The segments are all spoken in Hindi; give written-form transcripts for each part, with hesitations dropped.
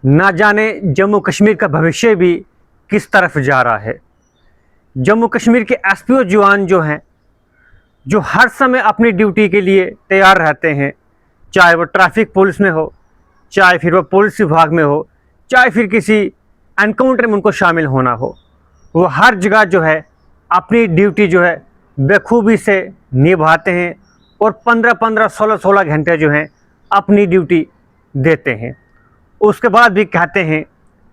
ना जाने जम्मू कश्मीर का भविष्य भी किस तरफ जा रहा है। जम्मू कश्मीर के एसपीओ जवान जो हैं, जो हर समय अपनी ड्यूटी के लिए तैयार रहते हैं, चाहे वो ट्रैफिक पुलिस में हो, चाहे फिर वो पुलिस विभाग में हो, चाहे फिर किसी एनकाउंटर में उनको शामिल होना हो, वो हर जगह जो है अपनी ड्यूटी जो है बखूबी से निभाते हैं और 15-15, 16-16 घंटे जो हैं अपनी ड्यूटी देते हैं। उसके बाद भी कहते हैं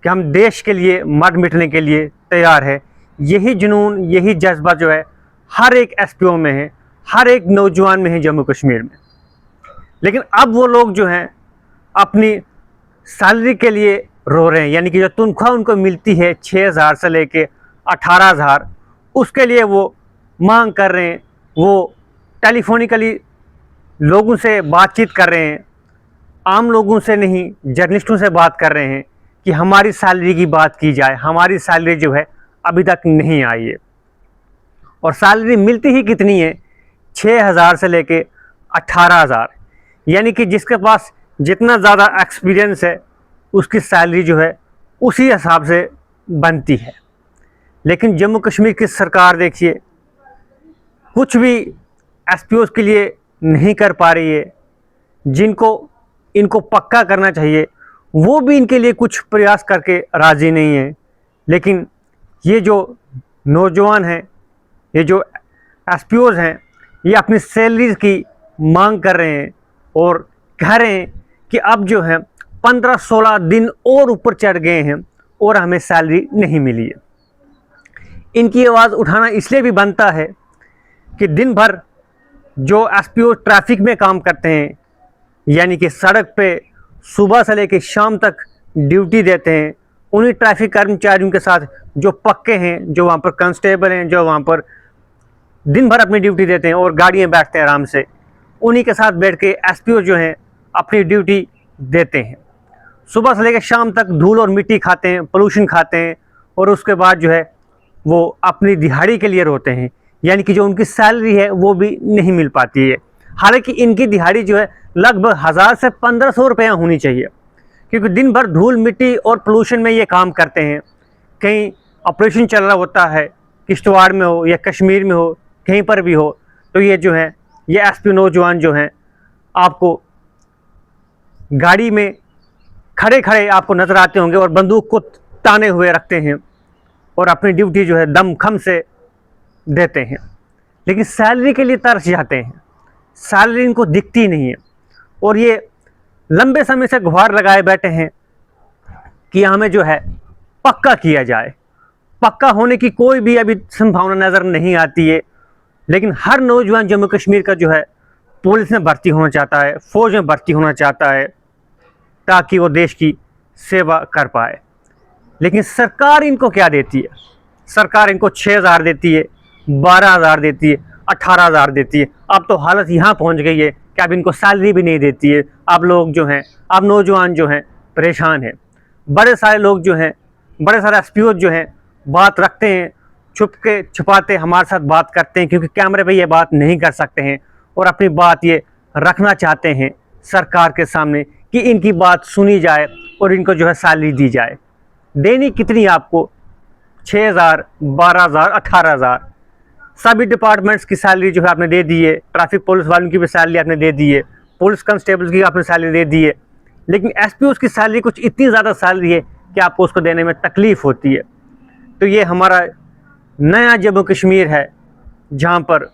कि हम देश के लिए मर मिटने के लिए तैयार है। यही जुनून, यही जज्बा जो है हर एक एसपीओ में है, हर एक नौजवान में है जम्मू कश्मीर में। लेकिन अब वो लोग जो हैं अपनी सैलरी के लिए रो रहे हैं, यानी कि जो तनख्वाह उनको मिलती है 6,000 से लेके 18,000, उसके लिए वो मांग कर रहे हैं। वो टेलीफोनिकली लोगों से बातचीत कर रहे हैं, आम लोगों से नहीं, जर्नलिस्टों से बात कर रहे हैं कि हमारी सैलरी की बात की जाए। हमारी सैलरी जो है अभी तक नहीं आई है, और सैलरी मिलती ही कितनी है, 6,000 से लेके 18,000। यानी कि जिसके पास जितना ज़्यादा एक्सपीरियंस है उसकी सैलरी जो है उसी हिसाब से बनती है। लेकिन जम्मू कश्मीर की सरकार देखिए, कुछ भी एसपीओ के लिए नहीं कर पा रही है। जिनको इनको पक्का करना चाहिए वो भी इनके लिए कुछ प्रयास करके राज़ी नहीं है। लेकिन ये जो नौजवान हैं, ये जो एसपीओज़ हैं, ये अपनी सैलरीज की मांग कर रहे हैं और कह रहे हैं कि अब जो है 15-16 दिन और ऊपर चढ़ गए हैं और हमें सैलरी नहीं मिली है। इनकी आवाज़ उठाना इसलिए भी बनता है कि दिन भर जो एसपीओ ट्रैफिक में काम करते हैं, यानी कि सड़क पे सुबह से लेकर शाम तक ड्यूटी देते हैं, उन्हीं ट्रैफिक कर्मचारियों के साथ जो पक्के हैं, जो वहाँ पर कांस्टेबल हैं, जो वहाँ पर दिन भर अपनी ड्यूटी देते हैं और गाड़ियाँ बैठते हैं आराम से, उन्हीं के साथ बैठ के एसपीओ जो हैं अपनी ड्यूटी देते हैं। सुबह से लेकर शाम तक धूल और मिट्टी खाते हैं, पोल्यूशन खाते हैं, और उसके बाद जो है वो अपनी दिहाड़ी के लिए रोते हैं। यानी कि जो उनकी सैलरी है वो भी नहीं मिल पाती है। हालांकि इनकी दिहाड़ी जो है लगभग 1,000 से 1,500 रुपया होनी चाहिए, क्योंकि दिन भर धूल मिट्टी और पोल्यूशन में ये काम करते हैं। कहीं ऑपरेशन चल रहा होता है, किश्तवाड़ में हो या कश्मीर में हो, कहीं पर भी हो, तो ये जो है ये एसपी नौजवान जो हैं आपको गाड़ी में खड़े खड़े आपको नज़र आते होंगे और बंदूक को ताने हुए रखते हैं और अपनी ड्यूटी जो है दमखम से देते हैं। लेकिन सैलरी के लिए तरस जाते हैं, सैलरी इनको दिखती नहीं है, और ये लंबे समय से गुहार लगाए बैठे हैं कि हमें जो है पक्का किया जाए। पक्का होने की कोई भी अभी संभावना नज़र नहीं आती है। लेकिन हर नौजवान जम्मू कश्मीर का जो है पुलिस में भर्ती होना चाहता है, फ़ौज में भर्ती होना चाहता है, ताकि वो देश की सेवा कर पाए। लेकिन सरकार इनको क्या देती है? सरकार इनको 6,000 देती है, 12,000 देती है, 18,000 देती है। अब तो हालत यहाँ पहुँच गई है कि अब इनको सैलरी भी नहीं देती है। अब लोग जो हैं, अब नौजवान जो हैं परेशान हैं। बड़े सारे लोग जो हैं, बड़े सारे एसपीओ जो हैं बात रखते हैं, छुप के छुपाते हमारे साथ बात करते हैं, क्योंकि कैमरे पे ये बात नहीं कर सकते हैं, और अपनी बात ये रखना चाहते हैं सरकार के सामने कि इनकी बात सुनी जाए और इनको जो है सैलरी दी जाए। देनी कितनी आपको? 6,000, 12,000, 18,000। सभी डिपार्टमेंट्स की सैलरी जो है आपने दे दी है, ट्रैफिक पुलिस वालों की भी सैलरी आपने दे दी है, पुलिस कांस्टेबल्स की आपने सैलरी दे दी है। लेकिन एसपीओ की सैलरी कुछ इतनी ज़्यादा सैलरी है कि आपको उसको देने में तकलीफ़ होती है। तो ये हमारा नया जम्मू कश्मीर है, जहाँ पर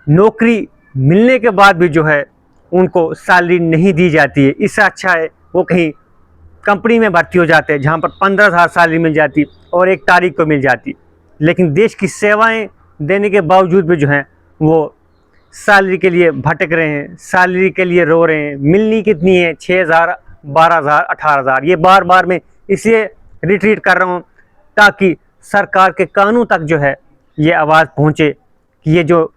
नौकरी मिलने के बाद भी जो है उनको सैलरी नहीं दी जाती है। इससे अच्छा है वो कहीं कंपनी में भर्ती हो जाते हैं, जहाँ पर 15,000 सैलरी मिल जाती और 1 तारीख को मिल जाती। लेकिन देश की सेवाएं देने के बावजूद भी जो हैं वो सैलरी के लिए भटक रहे हैं, सैलरी के लिए रो रहे हैं। मिलनी कितनी है? 6,000, 12,000, 18,000। ये बार बार मैं इसलिए रिट्रीट कर रहा हूँ ताकि सरकार के कानों तक जो है ये आवाज़ पहुँचे कि ये जो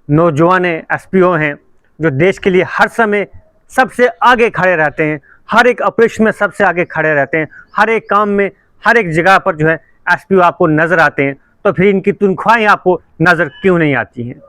नौजवान एसपीओ हैं, जो देश के लिए हर समय सबसे आगे खड़े रहते हैं, हर एक ऑपरेशन में सबसे आगे खड़े रहते हैं, हर एक काम में, हर एक जगह पर जो है एसपीओ आपको नज़र आते हैं, तो फिर इनकी तनख्वाहें आपको नज़र क्यों नहीं आती हैं?